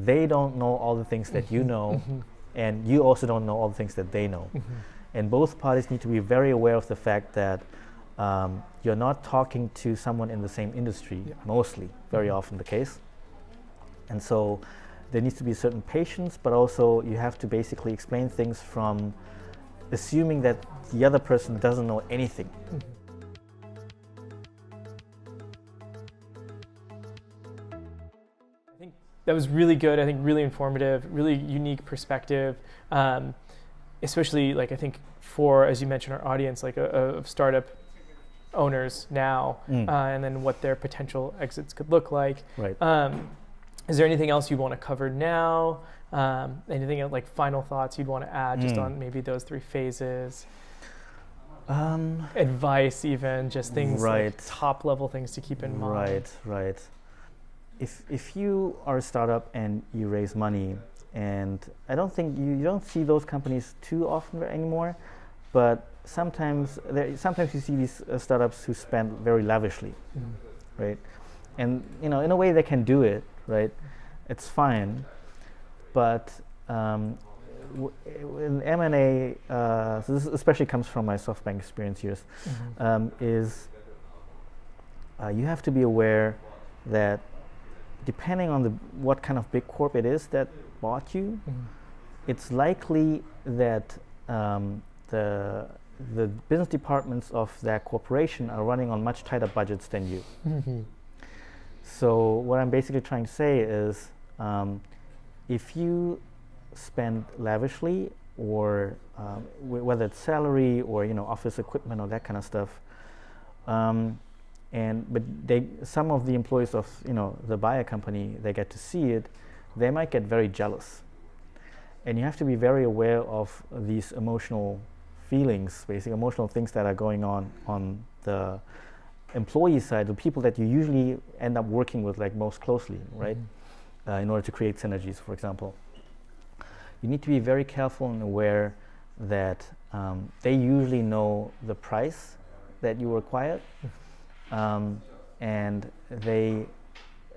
they don't know all the things that you know, and you also don't know all the things that they know. And both parties need to be very aware of the fact that you're not talking to someone in the same industry, mostly, very often the case. And so there needs to be a certain patience, but also you have to basically explain things from assuming that the other person doesn't know anything. I think that was really good. I think really informative, really unique perspective, especially like I think for, as you mentioned, our audience, like of startup owners now, and then what their potential exits could look like. Right. Is there anything else you want to cover now? Anything else, like final thoughts you'd want to add just on maybe those 3 phases? Advice even, just things like top level things to keep in mind. Right. If you are a startup and you raise money, and I don't think you don't see those companies too often anymore, but sometimes you see these startups who spend very lavishly, right? And in a way they can do it, right? It's fine, but in M&A, so this especially comes from my SoftBank experience years, is you have to be aware that depending on what kind of big corp it is that bought you, it's likely that the business departments of that corporation are running on much tighter budgets than you. So what I'm basically trying to say is, if you spend lavishly, or whether it's salary or office equipment or that kind of stuff, but some of the employees of the buyer company, they get to see it, they might get very jealous, and you have to be very aware of these emotional feelings, basically emotional things that are going on the employee side, the people that you usually end up working with like most closely, right? In order to create synergies, for example. You need to be very careful and aware that they usually know the price that you require, and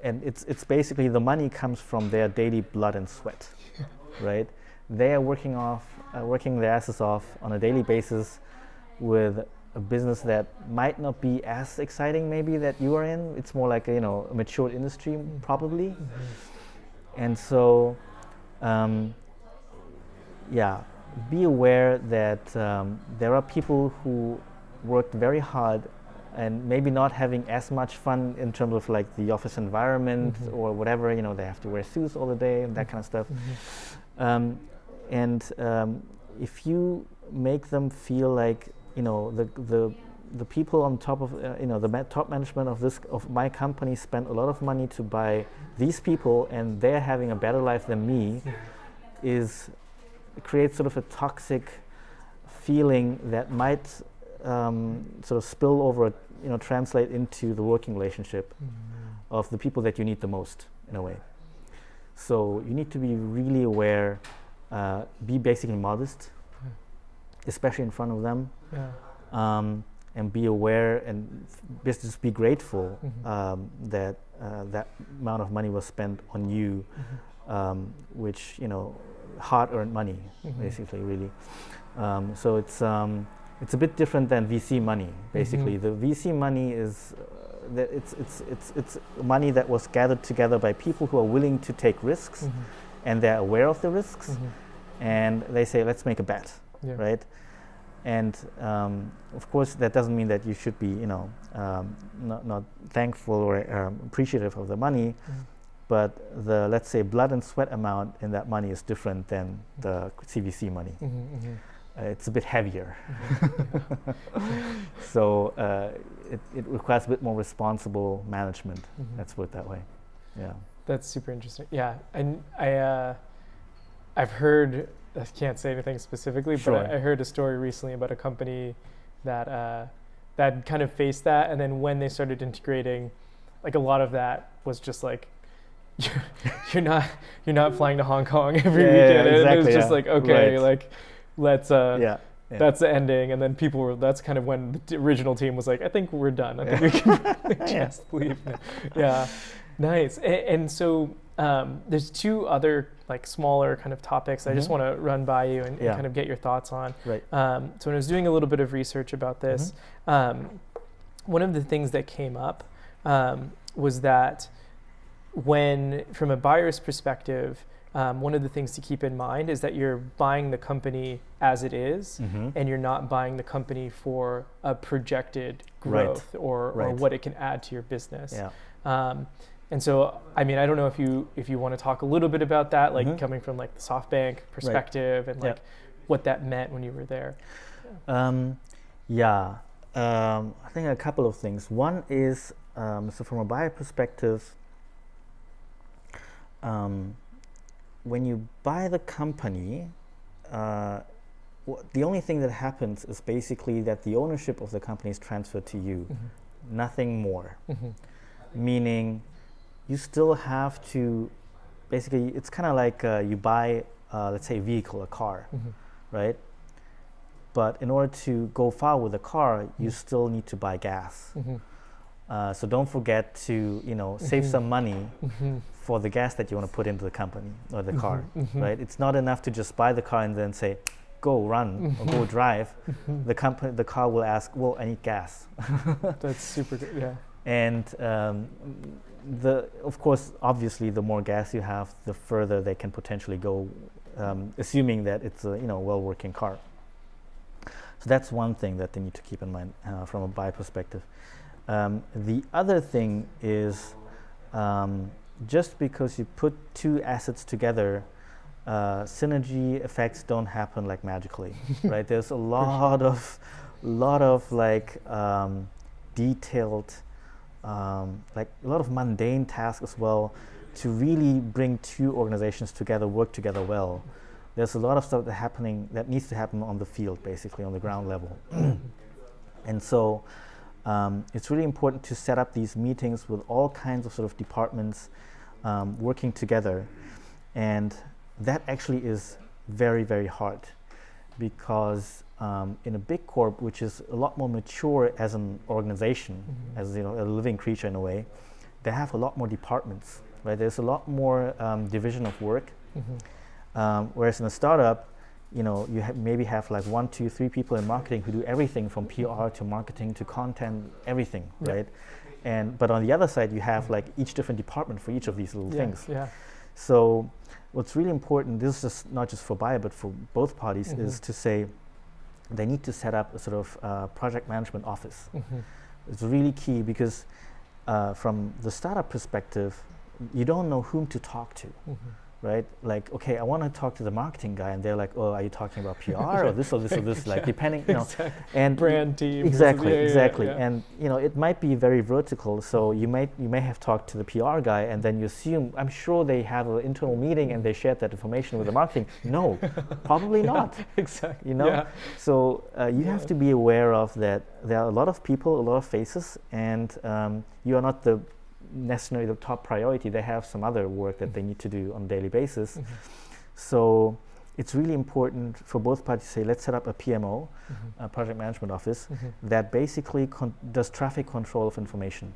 it's basically the money comes from their daily blood and sweat, right? They are working their asses off on a daily basis with a business that might not be as exciting maybe that you are in. It's more like a mature industry probably. And so be aware that there are people who worked very hard and maybe not having as much fun in terms of like the office environment or whatever, they have to wear suits all the day and that kind of stuff. If you make them feel like the people on top of the top management of my company spent a lot of money to buy these people and they're having a better life than me, creates sort of a toxic feeling that might sort of spill over, translate into the working relationship of the people that you need the most in a way. So you need to be really aware, be basically modest, especially in front of them, and be aware and just be grateful that that amount of money was spent on you, which hard-earned money, basically, really. So it's a bit different than VC money. Basically, the VC money is it's money that was gathered together by people who are willing to take risks, and they're aware of the risks, and they say, let's make a bet, right? And of course, that doesn't mean that you should be, not thankful or appreciative of the money, but the, let's say, blood and sweat amount in that money is different than the CVC money. It's a bit heavier. So it requires a bit more responsible management. Let's put it that way. Yeah. That's super interesting. Yeah, and I've heard, I can't say anything specifically, but I heard a story recently about a company that that kind of faced that, and then when they started integrating, like a lot of that was just like, you're not flying to Hong Kong every weekend. Exactly, and it was just like, okay, like let's that's the ending, and then people were, that's kind of when the original team was like, I think we're done. I think we can just leave. Yeah, nice. And so there's two other like smaller kind of topics I just want to run by you and kind of get your thoughts on. Right. So when I was doing a little bit of research about this, one of the things that came up was that from a buyer's perspective, one of the things to keep in mind is that you're buying the company as it is, and you're not buying the company for a projected growth or what it can add to your business. Yeah. And so, I mean, I don't know if you want to talk a little bit about that, like coming from like the SoftBank perspective and like what that meant when you were there. I think a couple of things. One is, so from a buyer perspective, when you buy the company, the only thing that happens is basically that the ownership of the company is transferred to you, nothing more. Meaning, you still have to, basically, it's kind of like you buy, let's say, a vehicle, a car, right? But in order to go far with a car, you still need to buy gas. So don't forget to, save some money for the gas that you want to put into the company or the car, right? It's not enough to just buy the car and then say, go run or go drive. The car will ask, well, I need gas. That's super good, yeah. And of course, obviously, the more gas you have, the further they can potentially go, assuming that it's a well-working car. So that's one thing that they need to keep in mind from a buyer perspective. The other thing is, just because you put two assets together, synergy effects don't happen like magically, right? There's a lot of like detailed, like a lot of mundane tasks as well to really bring two organizations together, work together well. There's a lot of stuff that needs to happen on the field, basically on the ground level. And so it's really important to set up these meetings with all kinds of sort of departments working together. And that actually is very, very hard because in a big corp, which is a lot more mature as an organization, as a living creature in a way, they have a lot more departments, right? There's a lot more division of work. Whereas in a startup, you maybe have like 1, 2, 3 people in marketing who do everything from PR to marketing to content, everything, right? But on the other side, you have like each different department for each of these little things. So what's really important, this is just not just for buyer, but for both parties, is to say they need to set up a sort of project management office. It's really key because from the startup perspective, you don't know whom to talk to. Right? Like, okay, I want to talk to the marketing guy, and they're like, oh, are you talking about PR or this or this or this? Like, depending, and brand team. Exactly. And it might be very vertical. So you may have talked to the PR guy, and then you assume, I'm sure they have an internal meeting and they shared that information with the marketing. No, probably not. Exactly. So you have to be aware of that. There are a lot of people, a lot of faces, and you are not necessarily the top priority. They have some other work that they need to do on a daily basis. So it's really important for both parties to say, let's set up a PMO, a project management office, that basically does traffic control of information.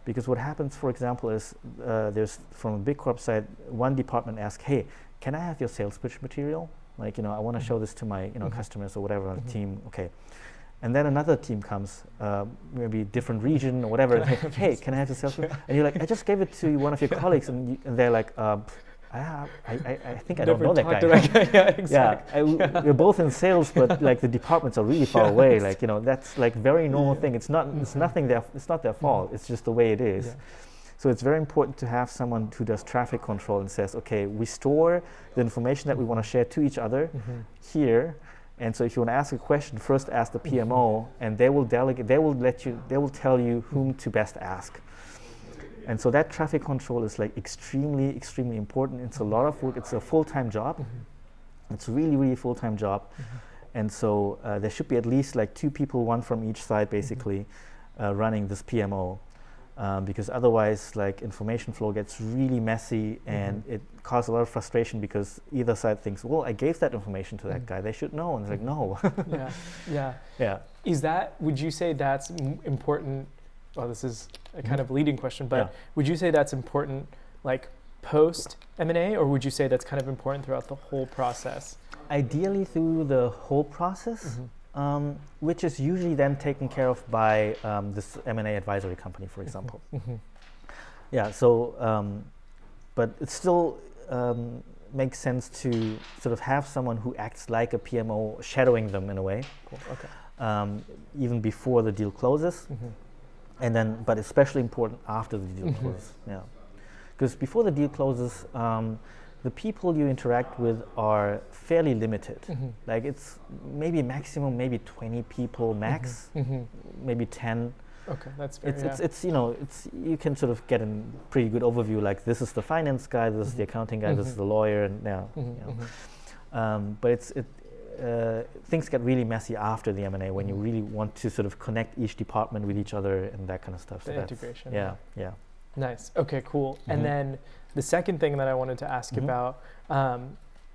Because what happens, for example, is there's, from a big corp side, one department asks, hey, can I have your sales pitch material? Like, I want to show this to my customers or whatever on the team. Okay. And then another team comes, maybe different region or whatever. Hey, can I have the sales? And you're like, I just gave it to one of your colleagues, and they're like, I think I don't know that guy. Yeah, exactly. We're both in sales, but like the departments are really far away. Like that's like very normal thing. It's not. It's nothing. It's not their fault. It's just the way it is. So it's very important to have someone who does traffic control and says, okay, we store the information that we want to share to each other here. And so if you want to ask a question, first ask the PMO, and they will delegate, they will tell you whom to best ask. And so that traffic control is like extremely, extremely important. It's a lot of work. It's a full-time job. It's a really, really full-time job. And so there should be at least like 2 people, one from each side, basically, running this PMO. Because otherwise, like, information flow gets really messy, and it causes a lot of frustration because either side thinks, well, I gave that information to that guy, they should know, and it's like, no. Would you say that's important? Well, this is a kind of leading question, but would you say that's important, like post M&A, or would you say that's kind of important throughout the whole process? Ideally through the whole process, which is usually then taken care of by this M&A advisory company, for example. Yeah, so, but it still makes sense to sort of have someone who acts like a PMO shadowing them in a way. Cool. Okay. Even before the deal closes, and then, but especially important after the deal closes. Yeah, because before the deal closes, the people you interact with are fairly limited. Like it's maybe maximum, maybe 20 people max, maybe 10. Okay, that's fair. It's you know, you can sort of get a pretty good overview. Like this is the finance guy, this is the accounting guy, this is the lawyer, and but things get really messy after the M&A when you really want to sort of connect each department with each other and that kind of stuff. The integration. Yeah. Nice. Okay, cool. And then the second thing that I wanted to ask about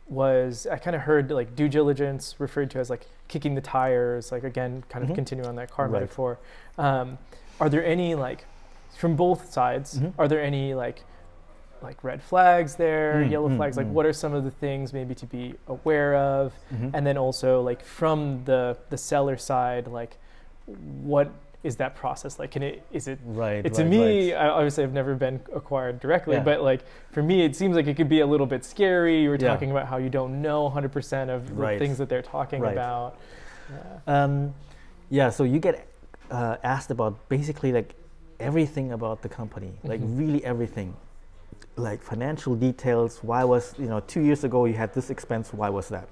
was I kind of heard like due diligence referred to as like kicking the tires, like again, kind of continue on that car metaphor. Are there any like, from both sides, are there any like red flags there, yellow flags? Like what are some of the things maybe to be aware of? And then also like from the seller side, like what is that process like? To me, obviously I've never been acquired directly, but like for me, it seems like it could be a little bit scary. You were talking about how you don't know 100% of the things that they're talking about. So you get asked about basically like everything about the company, like really everything, like financial details. Why was, 2 years ago you had this expense, why was that?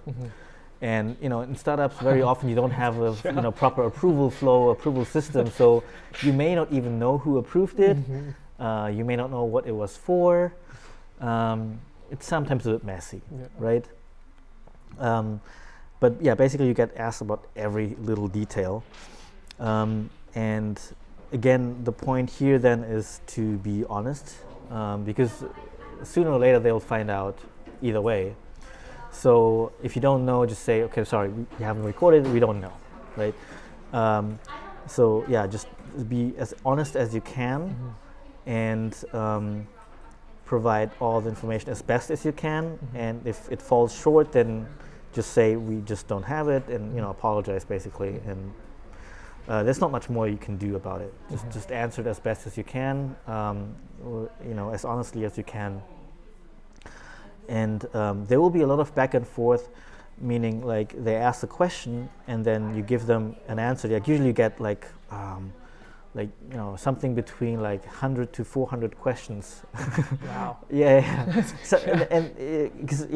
And in startups, very often you don't have a proper approval flow, approval system. So you may not even know who approved it. You may not know what it was for. It's sometimes a bit messy, right? But yeah, basically you get asked about every little detail. And again, the point here then is to be honest, because sooner or later they'll find out either way. So if you don't know, just say, okay, sorry, we haven't recorded, we don't know, right? So yeah, just be as honest as you can and provide all the information as best as you can. And if it falls short, then just say we just don't have it, and apologize basically. And there's not much more you can do about it. Just answer it as best as you can, as honestly as you can. And there will be a lot of back and forth, meaning like they ask a question and then you give them an answer. Like usually you get something between like 100 to 400 questions. Wow. Yeah. So, and because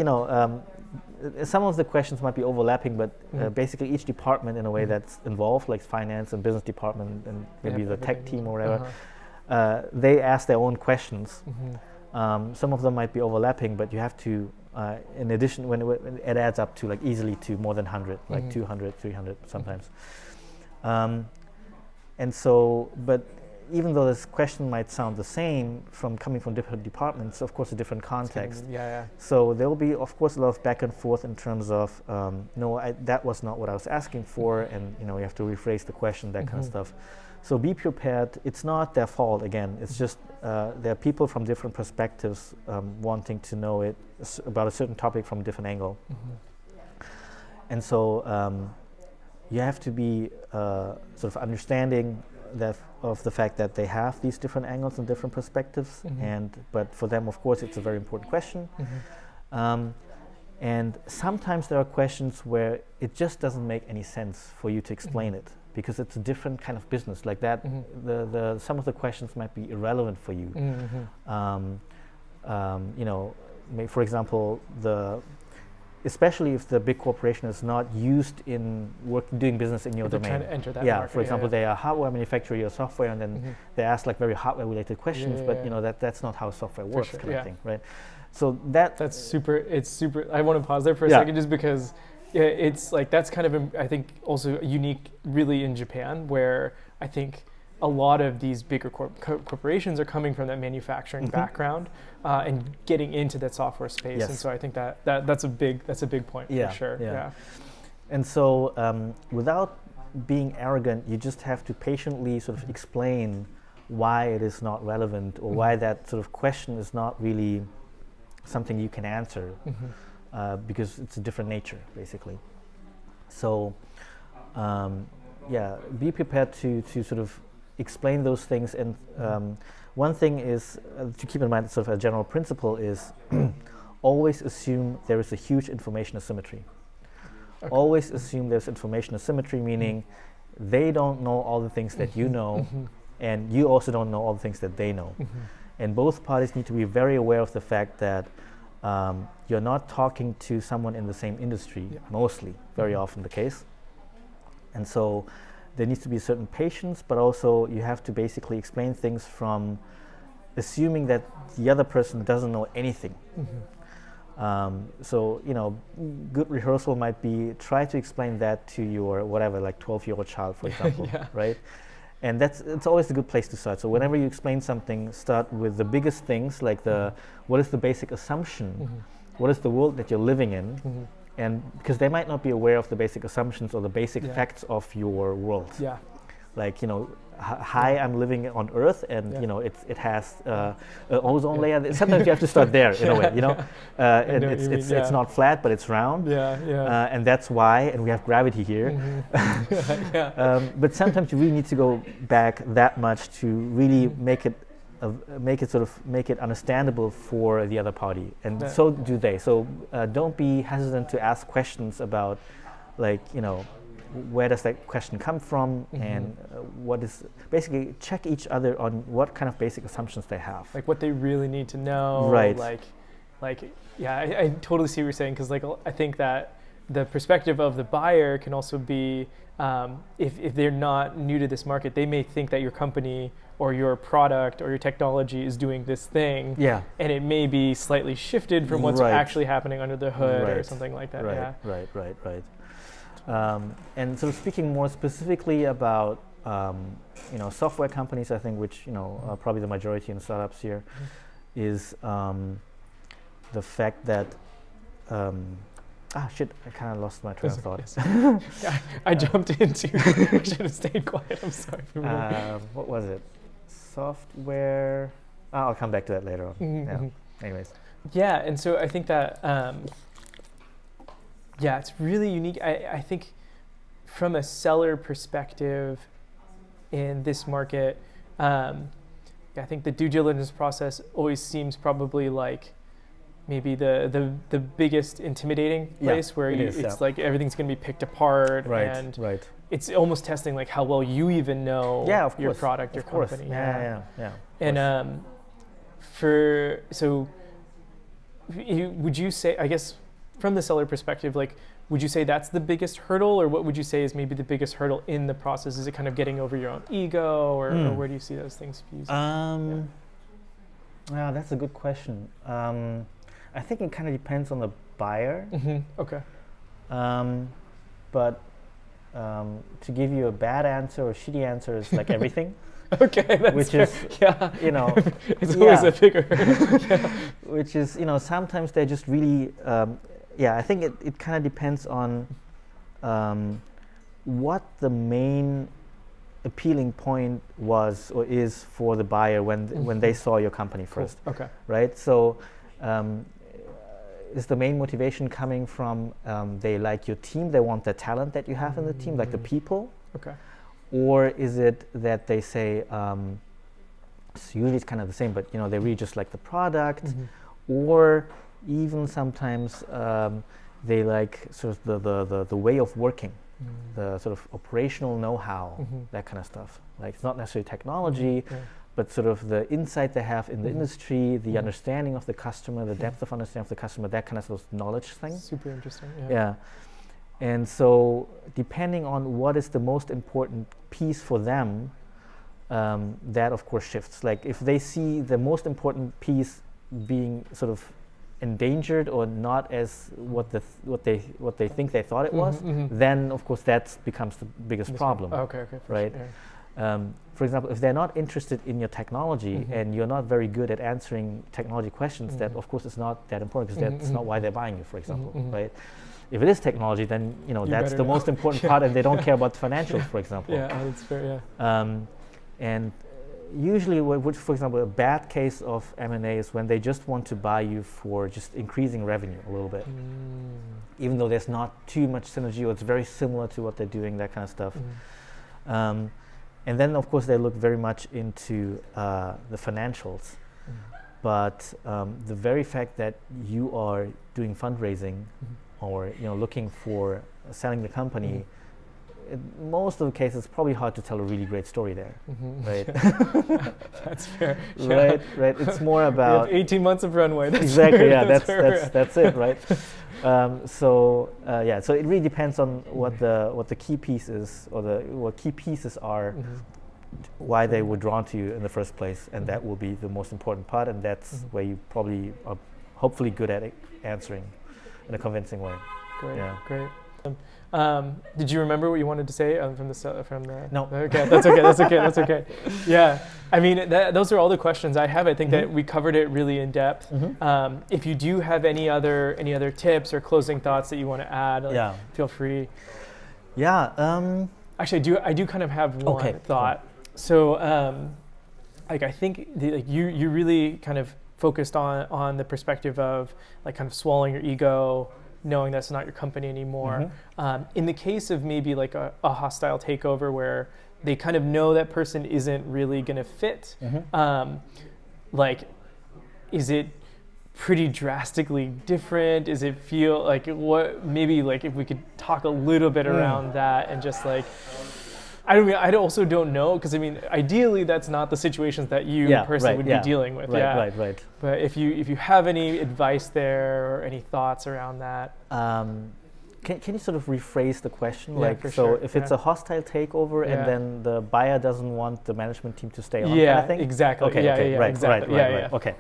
some of the questions might be overlapping, but basically each department in a way that's involved, like finance and business department and maybe the tech team or whatever, they ask their own questions. Some of them might be overlapping, but you have to, in addition, when it adds up to like easily to more than 100, like 200, 300 sometimes. And so, but even though this question might sound the same coming from different departments, of course a different context. So there will be, of course, a lot of back and forth in terms of, no, that was not what I was asking for, and you have to rephrase the question, that kind of stuff. So be prepared. It's not their fault, again. It's just there are people from different perspectives wanting to know about a certain topic from a different angle. And so you have to be sort of understanding of the fact that they have these different angles and different perspectives. But for them, of course, it's a very important question. And sometimes there are questions where it just doesn't make any sense for you to explain it, because it's a different kind of business. Like that, some of the questions might be irrelevant for you. For example, especially if the big corporation is not used in doing business in your domain. Trying to enter that market. For example, they are hardware manufacturer or software, and then they ask like very hardware-related questions, but that's not how software works, kind of thing, right? So that's super. It's super. I want to pause there for a second, just because it's like that's kind of I think also unique, really, in Japan, where I think a lot of these bigger corporations are coming from that manufacturing background and getting into that software space. And so I think that's a big point for sure. Yeah. And so without being arrogant, you just have to patiently sort of explain why it is not relevant, or why that sort of question is not really something you can answer, because it's a different nature, basically. So, yeah, be prepared to sort of explain those things. And one thing is to keep in mind, sort of a general principle is always assume there is a huge information asymmetry. Okay. Always assume there's information asymmetry, meaning they don't know all the things that you know, and you also don't know all the things that they know. And both parties need to be very aware of the fact that you're not talking to someone in the same industry, mostly, very often the case. And so there needs to be a certain patience, but also you have to basically explain things from assuming that the other person doesn't know anything. So, you know, good rehearsal might be try to explain that to your whatever, like 12-year-old child, for example, right? And it's always a good place to start. So whenever you explain something, start with the biggest things, like what is the basic assumption? What is the world that you're living in? And because they might not be aware of the basic assumptions or the basic facts of your world. Like, you know, hi, I'm living on Earth, and you know, it has an ozone layer. Sometimes you have to start there in a way, you know. And it's not flat, but it's round. And that's why, and we have gravity here. But sometimes you really need to go back that much to really make it understandable for the other party, and so do they. So don't be hesitant to ask questions about, like, you know, where does that question come from, and what is, basically check each other on what kind of basic assumptions they have, like what they really need to know, right? Like yeah, I totally see what you're saying, because like I think that the perspective of the buyer can also be, if they're not new to this market, they may think that your company or your product or your technology is doing this thing, and it may be slightly shifted from what's actually happening under the hood, or something like that. Right. And so speaking more specifically about you know, software companies, I think, which, you know, are probably the majority in startups here, is the fact that I kind of lost my train of thought. I jumped into. I should have stayed quiet. I'm sorry. What was it? Software. I'll come back to that later on. Anyways. Yeah, and so I think that. Yeah, it's really unique. I think from a seller perspective in this market, I think the due diligence process always seems probably like maybe the biggest intimidating place, where it's like everything's going to be picked apart, and it's almost testing like how well you even know your product, your company. And would you say, I guess, from the seller perspective, like, would you say that's the biggest hurdle, or what would you say is maybe the biggest hurdle in the process? Is it kind of getting over your own ego, or where do you see those things fused? Well, that's a good question. I think it kind of depends on the buyer. Okay. But to give you a bad answer or shitty answer is like everything. Okay, that's which fair. is, you know, it's always a bigger hurdle. Which is, you know, sometimes they're just really, I think it kind of depends on what the main appealing point was or is for the buyer when they saw your company first. Okay. Right? So is the main motivation coming from they like your team, they want the talent that you have in the team, like the people? Okay. Or is it that they say, it's usually it's kind of the same, but, you know, they really just like the product, or even sometimes they like sort of the way of working, the sort of operational know-how, that kind of stuff. Like, it's not necessarily technology, but sort of the insight they have in the industry, the understanding of the customer, the depth of understanding of the customer, that kind of sort of knowledge thing. Super interesting. And so, depending on what is the most important piece for them, that of course shifts. Like, if they see the most important piece being sort of endangered or not as what they think they thought it was, then of course that becomes the biggest problem. Okay, right. For example, if they're not interested in your technology and you're not very good at answering technology questions, that of course is not that important, because that's not why they're buying you, for example, right? If it is technology, then, you know, that's the most important part, and they don't care about financials, for example. That's fair. And usually, which, for example, a bad case of M&A is when they just want to buy you for just increasing revenue a little bit, even though there's not too much synergy or it's very similar to what they're doing, that kind of stuff. And then, of course, they look very much into the financials. But the very fact that you are doing fundraising or looking for selling the company, in most of the cases, it's probably hard to tell a really great story there, right? That's fair. Right. It's more about 18 months of runway. That's exactly. fair. Yeah, that's it, right? So it really depends on what the key piece is, or what key pieces are, why they were drawn to you in the first place, and that will be the most important part, and that's where you probably are hopefully good at answering in a convincing way. Great. Did you remember what you wanted to say from the? No. Okay, that's okay. Yeah, I mean, those are all the questions I have. I think that we covered it really in depth. If you do have any other tips or closing thoughts that you want to add, feel free. Yeah. Actually, I do kind of have one thought. Cool. So, I think you really kind of focused on the perspective of kind of swallowing your ego, knowing that's not your company anymore. In the case of maybe a hostile takeover where they kind of know that person isn't really going to fit, is it pretty drastically different? Does it feel if we could talk a little bit around that and just I also don't know, because I mean, ideally that's not the situations that you personally would be dealing with. Right. But if you have any advice there or any thoughts around that, can you sort of rephrase the question? If it's a hostile takeover and then the buyer doesn't want the management team to stay on, kind of thing? Exactly. Right. Okay.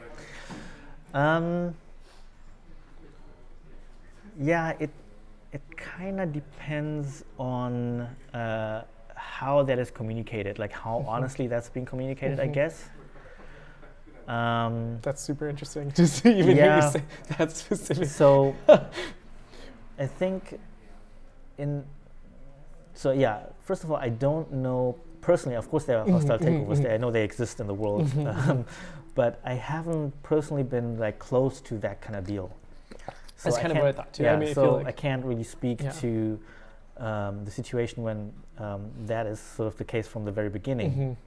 It kind of depends on how that is communicated, how honestly that's being communicated, I guess. That's super interesting to see even hear you say that specific. So I think first of all, I don't know personally, of course there are hostile takeovers there, I know they exist in the world, but I haven't personally been close to that kind of deal. So that's kind of what I thought too. I can't really speak to the situation when that is sort of the case from the very beginning.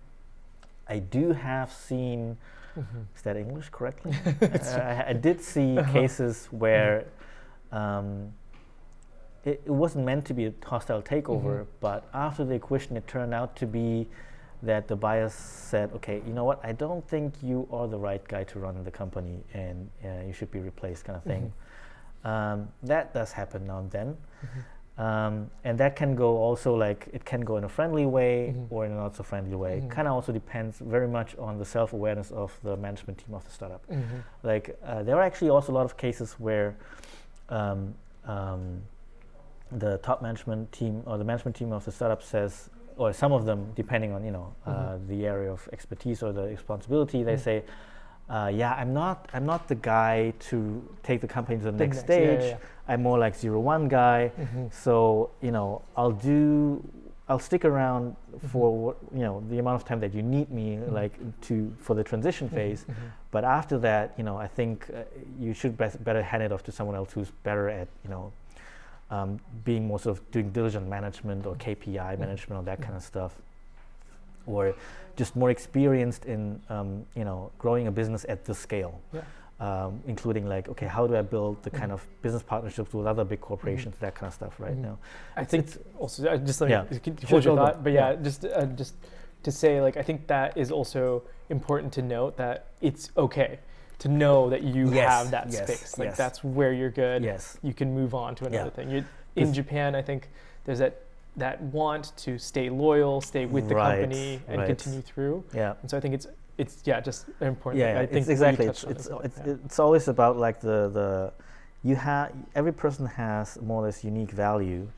I do have seen, is that English correctly? I did see cases where it wasn't meant to be a hostile takeover, but after the acquisition it turned out to be that the buyers said, okay, you know what, I don't think you are the right guy to run the company, and you should be replaced, kind of thing. That does happen now and then. And that can go also it can go in a friendly way or in a not so friendly way. It kind of also depends very much on the self-awareness of the management team of the startup. There are actually also a lot of cases where the top management team or the management team of the startup says, or some of them, depending on the area of expertise or the responsibility, they say, I'm not the guy to take the company to the next stage. I'm more like 0-1 guy. So I'll stick around for the amount of time that you need me for the transition phase. But after that, I think you should better hand it off to someone else who's better at being more sort of doing diligent management or KPI management or that kind of stuff, or just more experienced in growing a business at this scale, including how do I build the kind of business partnerships with other big corporations, that kind of stuff, right? Now, I think also just let me hold your thought, but just to say I think that is also important to note that it's okay to know that you have that space. That's where you're good. You can move on to another thing. In Japan, I think there's that want to stay loyal, stay with the company, and continue through. And so I think it's just important. I think exactly. It's always about every person has more or less unique value,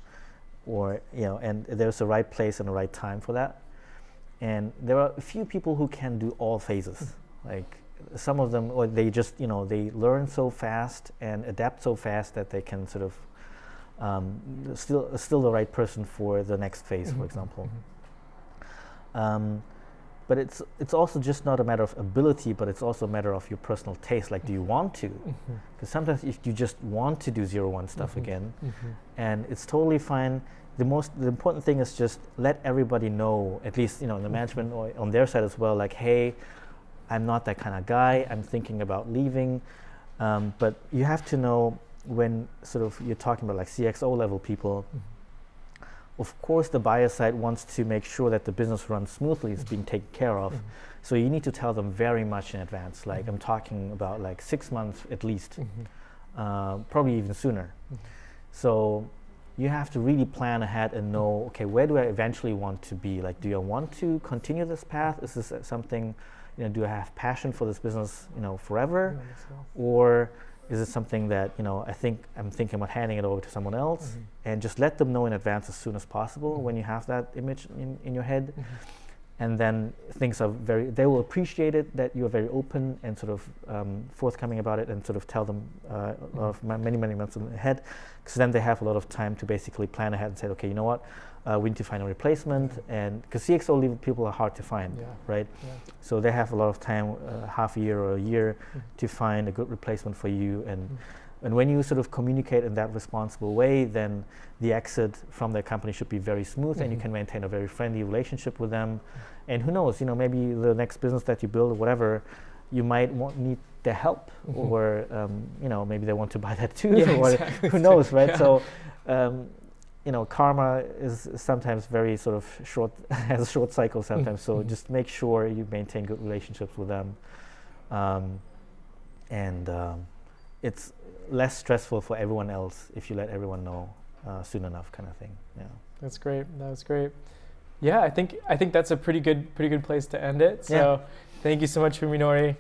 or and there's a right place and a right time for that. And there are a few people who can do all phases. Some of them, or they just they learn so fast and adapt so fast that they can sort of still the right person for the next phase, for example. but it's also just not a matter of ability, but it's also a matter of your personal taste. Like, do you want to? Because sometimes if you just want to do 0-1 stuff again, and it's totally fine. The important thing is just let everybody know, at least the management or on their side as well, like, hey, I'm not that kind of guy. I'm thinking about leaving. But you have to know, when sort of you're talking about like CXO level people, of course the buyer side wants to make sure that the business runs smoothly, is being taken care of. So you need to tell them very much in advance. Like, I'm talking about like 6 months at least, probably even sooner. So you have to really plan ahead and know, okay, where do I eventually want to be? Like, do I want to continue this path? Is this something, do I have passion for this business, forever? Or is it something that, I'm thinking about handing it over to someone else? And just let them know in advance as soon as possible when you have that image in your head. And then things are they will appreciate it, that you are very open and sort of forthcoming about it, and sort of tell them of many months ahead, because then they have a lot of time to basically plan ahead and say, okay, you know what, we need to find a replacement. And because CXO level people are hard to find, right? So they have a lot of time, half a year or a year, to find a good replacement for you. And when you sort of communicate in that responsible way, then the exit from their company should be very smooth, and you can maintain a very friendly relationship with them. And who knows, maybe the next business that you build or whatever, you might need their help, or maybe they want to buy that too, or exactly. Who knows, right? So, karma is sometimes very sort of short, has a short cycle sometimes. So just make sure you maintain good relationships with them, and it's less stressful for everyone else if you let everyone know soon enough, kind of thing. Yeah, that's great. That was great. Yeah, I think that's a pretty good place to end it. So thank you so much, Fuminori.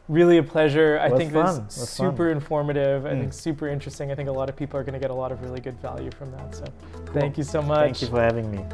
Really a pleasure. I think this is super informative. I think super interesting. I think a lot of people are going to get a lot of really good value from that. So thank you so much. Thank you for having me.